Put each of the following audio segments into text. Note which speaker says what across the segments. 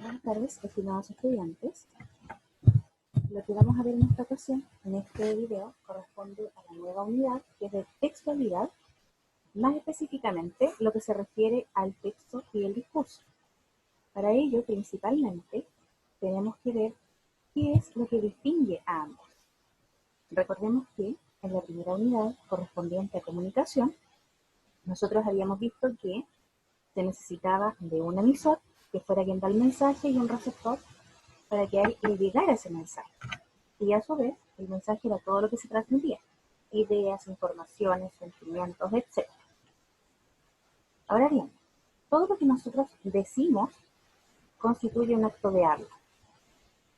Speaker 1: Buenas tardes, estimados estudiantes. Lo que vamos a ver en esta ocasión, en este video, corresponde a la nueva unidad, que es de textualidad, más específicamente lo que se refiere al texto y el discurso. Para ello, principalmente, tenemos que ver qué es lo que distingue a ambos. Recordemos que en la primera unidad, correspondiente a comunicación, nosotros habíamos visto que se necesitaba de un emisor, que fuera quien da el mensaje, y un receptor, para que a él le llegara ese mensaje. Y a su vez, el mensaje era todo lo que se transmitía: ideas, informaciones, sentimientos, etc. Ahora bien, todo lo que nosotros decimos constituye un acto de habla.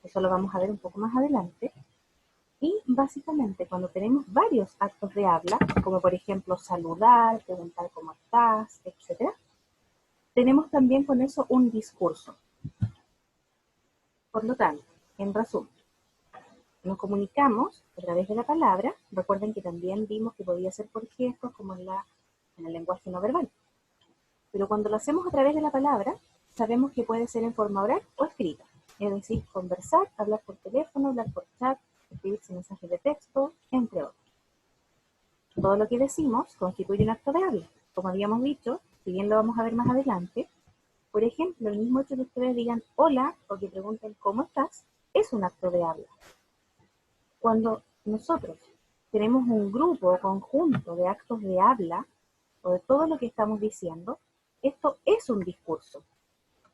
Speaker 1: Eso lo vamos a ver un poco más adelante. Y básicamente cuando tenemos varios actos de habla, como por ejemplo saludar, preguntar cómo estás, etc., tenemos también con eso un discurso. Por lo tanto, en resumen, nos comunicamos a través de la palabra. Recuerden que también vimos que podía ser por gestos, como en el lenguaje no verbal. Pero cuando lo hacemos a través de la palabra, sabemos que puede ser en forma oral o escrita. Es decir, conversar, hablar por teléfono, hablar por chat, escribirse mensajes de texto, entre otros. Todo lo que decimos constituye un acto de habla. Como habíamos dicho, si bien lo vamos a ver más adelante, por ejemplo, el mismo hecho que ustedes digan hola o que pregunten cómo estás, es un acto de habla. Cuando nosotros tenemos un grupo o conjunto de actos de habla, o de todo lo que estamos diciendo, esto es un discurso.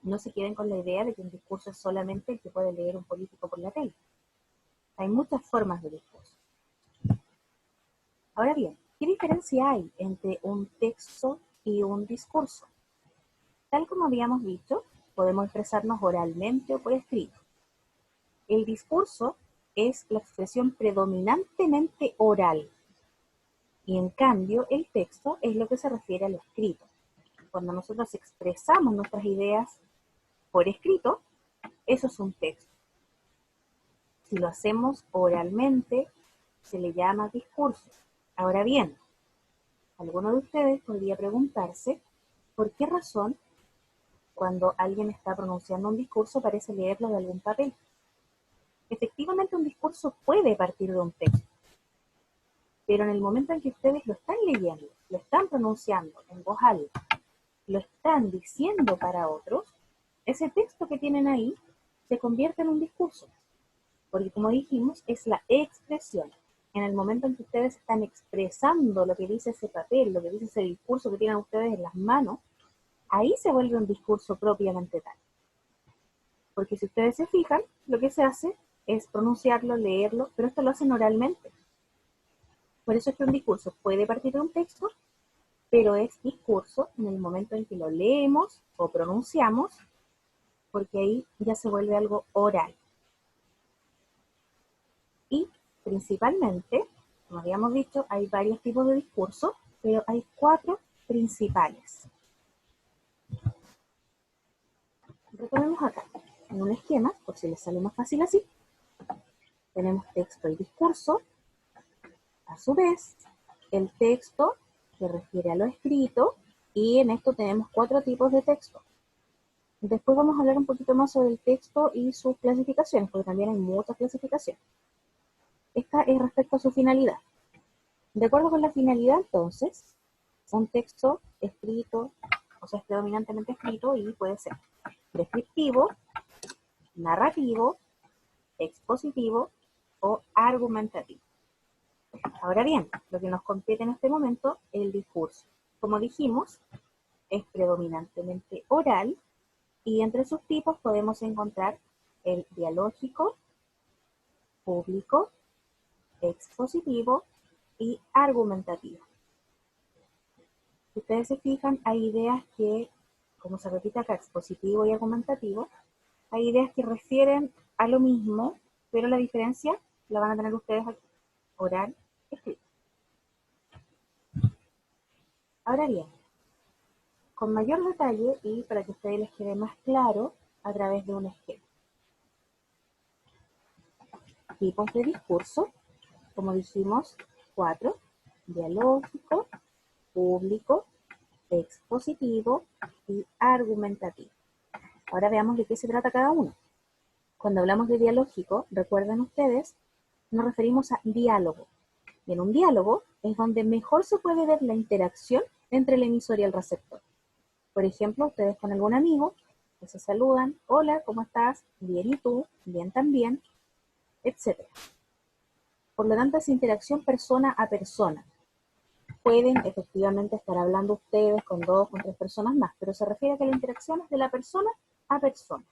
Speaker 1: No se queden con la idea de que un discurso es solamente el que puede leer un político por la tele. Hay muchas formas de discurso. Ahora bien, ¿qué diferencia hay entre un texto y un discurso? Tal como habíamos dicho, podemos expresarnos oralmente o por escrito. El discurso es la expresión predominantemente oral, y en cambio el texto es lo que se refiere a lo escrito. Cuando nosotros expresamos nuestras ideas por escrito, eso es un texto. Si lo hacemos oralmente, se le llama discurso. Ahora bien, alguno de ustedes podría preguntarse por qué razón cuando alguien está pronunciando un discurso parece leerlo de algún papel. Efectivamente, un discurso puede partir de un texto, pero en el momento en que ustedes lo están leyendo, lo están pronunciando en voz alta, lo están diciendo para otros, ese texto que tienen ahí se convierte en un discurso, porque como dijimos, es la expresión. En el momento en que ustedes están expresando lo que dice ese papel, lo que dice ese discurso que tienen ustedes en las manos, ahí se vuelve un discurso propiamente tal. Porque si ustedes se fijan, lo que se hace es pronunciarlo, leerlo, pero esto lo hacen oralmente. Por eso es que un discurso puede partir de un texto, pero es discurso en el momento en que lo leemos o pronunciamos, porque ahí ya se vuelve algo oral. Y principalmente, como habíamos dicho, hay varios tipos de discurso, pero hay 4 principales. Retomemos acá, en un esquema, por si les sale más fácil así. Tenemos texto y discurso. A su vez, el texto se refiere a lo escrito, y en esto tenemos 4 tipos de texto. Después vamos a hablar un poquito más sobre el texto y sus clasificaciones, porque también hay muchas clasificaciones. Esta es respecto a su finalidad. De acuerdo con la finalidad, entonces, un texto escrito, o sea, es predominantemente escrito y puede ser descriptivo, narrativo, expositivo o argumentativo. Ahora bien, lo que nos compete en este momento es el discurso. Como dijimos, es predominantemente oral, y entre sus tipos podemos encontrar el dialógico, público, expositivo y argumentativo. Si ustedes se fijan, hay ideas que, como se repite acá, expositivo y argumentativo, hay ideas que refieren a lo mismo, pero la diferencia la van a tener ustedes aquí: oral, escrito. Ahora bien, con mayor detalle y para que a ustedes les quede más claro, a través de un esquema. Tipos de discurso, como dijimos, 4: dialógico, público, expositivo y argumentativo. Ahora veamos de qué se trata cada uno. Cuando hablamos de dialógico, recuerden ustedes, nos referimos a diálogo. Y en un diálogo es donde mejor se puede ver la interacción entre el emisor y el receptor. Por ejemplo, ustedes con algún amigo que se saludan, hola, ¿cómo estás? Bien, ¿y tú? Bien también, etc. Por lo tanto, es interacción persona a persona. Pueden efectivamente estar hablando ustedes con 2, con 3 personas más, pero se refiere a que la interacción es de la persona a persona.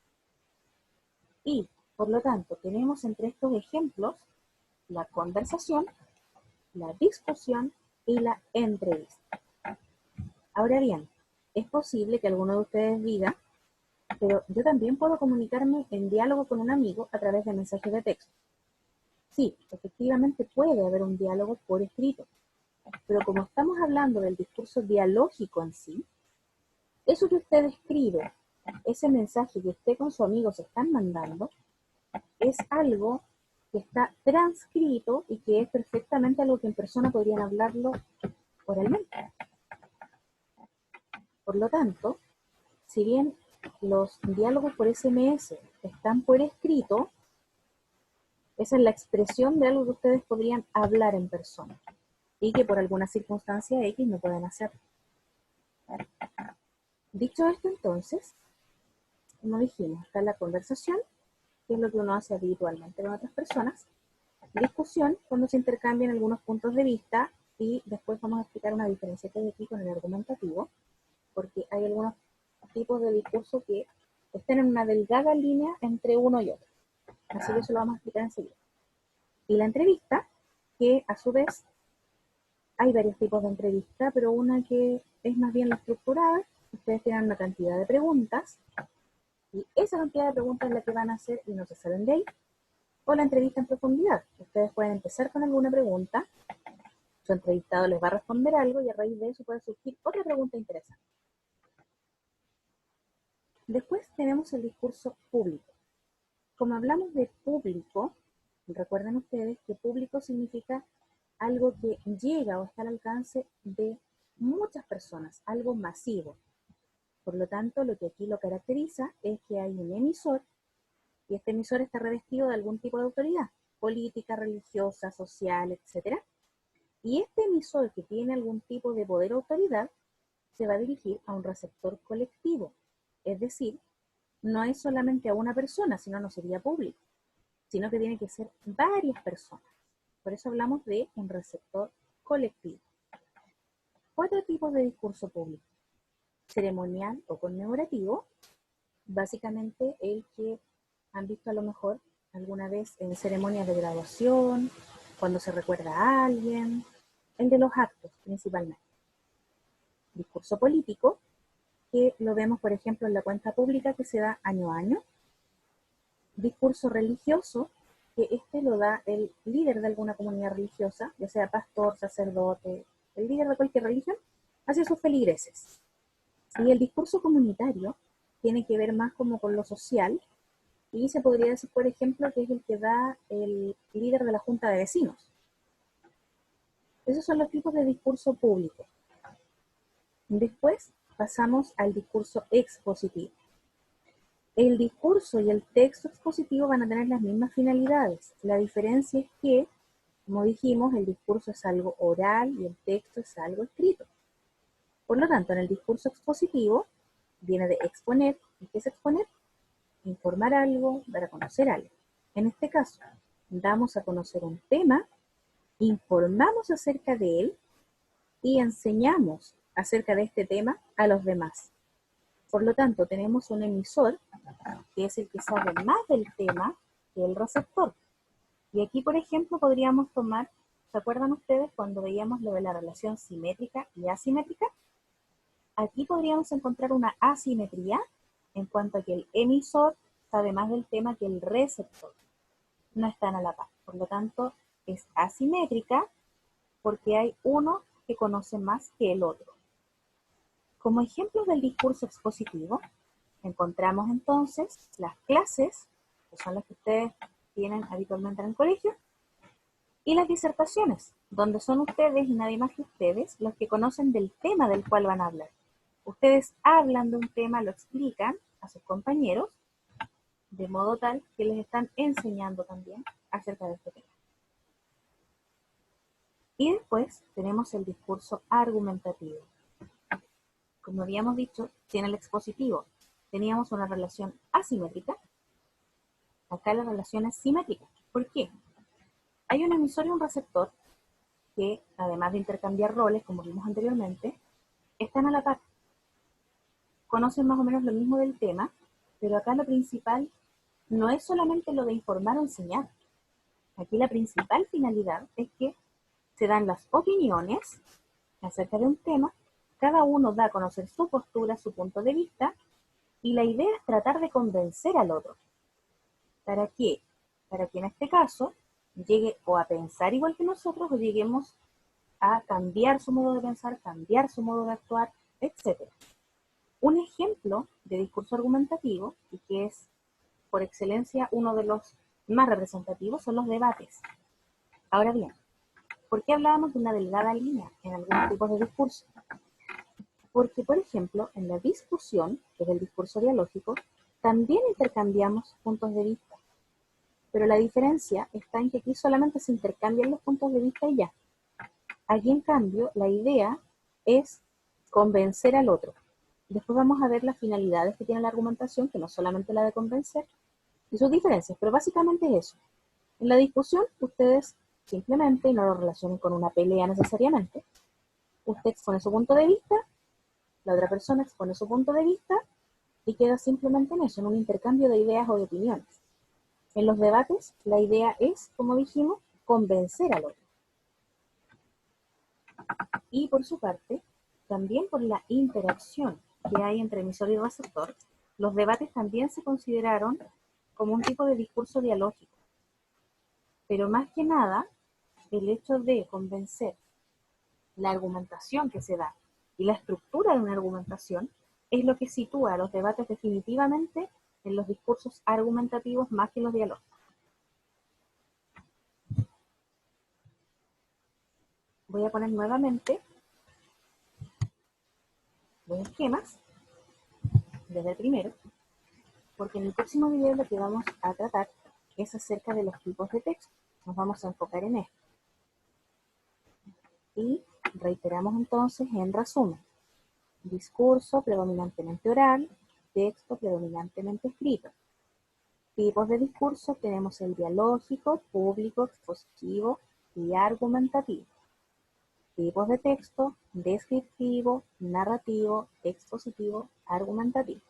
Speaker 1: Y, por lo tanto, tenemos entre estos ejemplos la conversación, la discusión y la entrevista. Ahora bien, es posible que alguno de ustedes diga, pero yo también puedo comunicarme en diálogo con un amigo a través de mensajes de texto. Sí, efectivamente puede haber un diálogo por escrito, pero como estamos hablando del discurso dialógico en sí, eso que usted escribe, ese mensaje que usted con su amigo se están mandando, es algo que está transcrito y que es perfectamente algo que en persona podrían hablarlo oralmente. Por lo tanto, si bien los diálogos por SMS están por escrito, esa es la expresión de algo que ustedes podrían hablar en persona y que por alguna circunstancia X no pueden hacer. Dicho esto, entonces, como dijimos, está la conversación, que es lo que uno hace habitualmente con otras personas, discusión, cuando se intercambian algunos puntos de vista, y después vamos a explicar una diferencia que hay aquí con el argumentativo, porque hay algunos tipos de discurso que están en una delgada línea entre uno y otro. Así que eso lo vamos a explicar enseguida. Y la entrevista, que a su vez hay varios tipos de entrevista, pero una que es más bien la estructurada, ustedes tienen una cantidad de preguntas, y esa cantidad de preguntas es la que van a hacer y no se salen de ahí, o la entrevista en profundidad. Ustedes pueden empezar con alguna pregunta, su entrevistado les va a responder algo y a raíz de eso puede surgir otra pregunta interesante. Después tenemos el discurso público. Como hablamos de público, recuerden ustedes que público significa algo que llega o está al alcance de muchas personas, algo masivo. Por lo tanto, lo que aquí lo caracteriza es que hay un emisor y este emisor está revestido de algún tipo de autoridad, política, religiosa, social, etc. Y este emisor que tiene algún tipo de poder o autoridad se va a dirigir a un receptor colectivo. Es decir, no es solamente a una persona, sino no sería público, sino que tiene que ser varias personas. Por eso hablamos de un receptor colectivo. 4 tipos de discurso público. Ceremonial o conmemorativo, básicamente el que han visto a lo mejor alguna vez en ceremonias de graduación, cuando se recuerda a alguien, el de los actos principalmente. Discurso político, que lo vemos por ejemplo en la cuenta pública que se da año a año. Discurso religioso, que este lo da el líder de alguna comunidad religiosa, ya sea pastor, sacerdote, el líder de cualquier religión, hacia sus feligreses. Y el discurso comunitario tiene que ver más como con lo social, y se podría decir, por ejemplo, que es el que da el líder de la junta de vecinos. Esos son los tipos de discurso público. Después pasamos al discurso expositivo. El discurso y el texto expositivo van a tener las mismas finalidades. La diferencia es que, como dijimos, el discurso es algo oral y el texto es algo escrito. Por lo tanto, en el discurso expositivo viene de exponer. ¿Y qué es exponer? Informar algo, dar a conocer algo. En este caso, damos a conocer un tema, informamos acerca de él y enseñamos acerca de este tema a los demás. Por lo tanto, tenemos un emisor, que es el que sabe más del tema que el receptor. Y aquí, por ejemplo, podríamos tomar, ¿se acuerdan ustedes cuando veíamos lo de la relación simétrica y asimétrica? Aquí podríamos encontrar una asimetría en cuanto a que el emisor sabe más del tema que el receptor. No están a la par. Por lo tanto, es asimétrica porque hay uno que conoce más que el otro. Como ejemplos del discurso expositivo, encontramos entonces las clases, que son las que ustedes tienen habitualmente en el colegio, y las disertaciones, donde son ustedes y nadie más que ustedes los que conocen del tema del cual van a hablar. Ustedes hablan de un tema, lo explican, a sus compañeros, de modo tal que les están enseñando también acerca de este tema. Y después tenemos el discurso argumentativo. Como habíamos dicho, tiene el expositivo. Teníamos una relación asimétrica. Acá la relación es simétrica. ¿Por qué? Hay un emisor y un receptor que, además de intercambiar roles, como vimos anteriormente, están a la par. Conocen más o menos lo mismo del tema, pero acá lo principal no es solamente lo de informar o enseñar. Aquí la principal finalidad es que se dan las opiniones acerca de un tema, cada uno da a conocer su postura, su punto de vista, y la idea es tratar de convencer al otro. ¿Para qué? Para que en este caso llegue o a pensar igual que nosotros o lleguemos a cambiar su modo de pensar, cambiar su modo de actuar, etc. Un ejemplo de discurso argumentativo, y que es por excelencia uno de los más representativos, son los debates. Ahora bien, ¿por qué hablábamos de una delgada línea en algunos tipos de discurso? Porque, por ejemplo, en la discusión, que es el discurso dialógico, también intercambiamos puntos de vista. Pero la diferencia está en que aquí solamente se intercambian los puntos de vista y ya. Aquí, en cambio, la idea es convencer al otro. Después vamos a ver las finalidades que tiene la argumentación, que no es solamente la de convencer, y sus diferencias, pero básicamente es eso. En la discusión, ustedes simplemente, y no lo relacionen con una pelea necesariamente, usted expone su punto de vista, la otra persona expone su punto de vista, y queda simplemente en eso, en un intercambio de ideas o de opiniones. En los debates, la idea es, como dijimos, convencer al otro. Y por su parte, también por la interacción que hay entre emisor y receptor, los debates también se consideraron como un tipo de discurso dialógico. Pero más que nada, el hecho de convencer, la argumentación que se da y la estructura de una argumentación es lo que sitúa a los debates definitivamente en los discursos argumentativos más que en los diálogos. Voy a poner nuevamente los esquemas desde el primero, porque en el próximo video lo que vamos a tratar es acerca de los tipos de texto. Nos vamos a enfocar en esto. Y reiteramos entonces en resumen. Discurso predominantemente oral, texto predominantemente escrito. Tipos de discurso tenemos el dialógico, público, expositivo y argumentativo. Tipos de texto, descriptivo, narrativo, expositivo, argumentativo.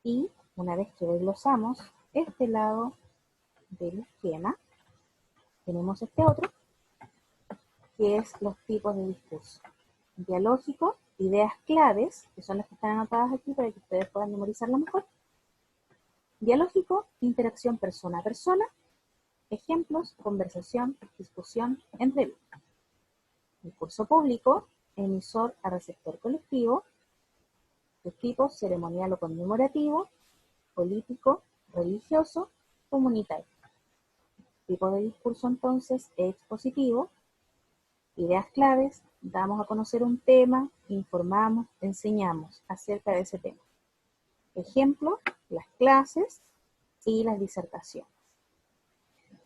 Speaker 1: Y una vez que desglosamos este lado del esquema, tenemos este otro, que es los tipos de discurso. Dialógico, ideas claves, que son las que están anotadas aquí para que ustedes puedan memorizarlo mejor. Dialógico, interacción persona a persona. Ejemplos, conversación, discusión, entrevista. Discurso público, emisor a receptor colectivo. De tipo ceremonial o conmemorativo, político, religioso, comunitario. Tipo de discurso entonces expositivo, ideas claves, damos a conocer un tema, informamos, enseñamos acerca de ese tema. Ejemplo, las clases y las disertaciones.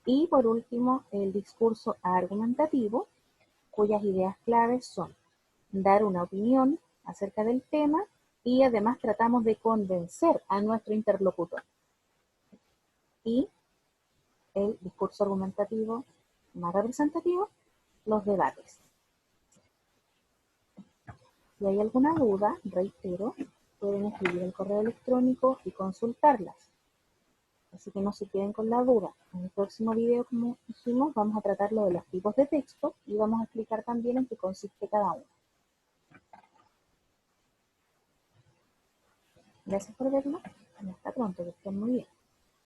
Speaker 1: Y por último, el discurso argumentativo, cuyas ideas claves son dar una opinión acerca del tema y además tratamos de convencer a nuestro interlocutor. Y el discurso argumentativo más representativo, los debates. Si hay alguna duda, reitero, pueden escribir el correo electrónico y consultarlas. Así que no se queden con la duda. En el próximo video, como dijimos, vamos a tratar lo de los tipos de texto y vamos a explicar también en qué consiste cada uno. Gracias por verlo y hasta pronto, que estén muy bien.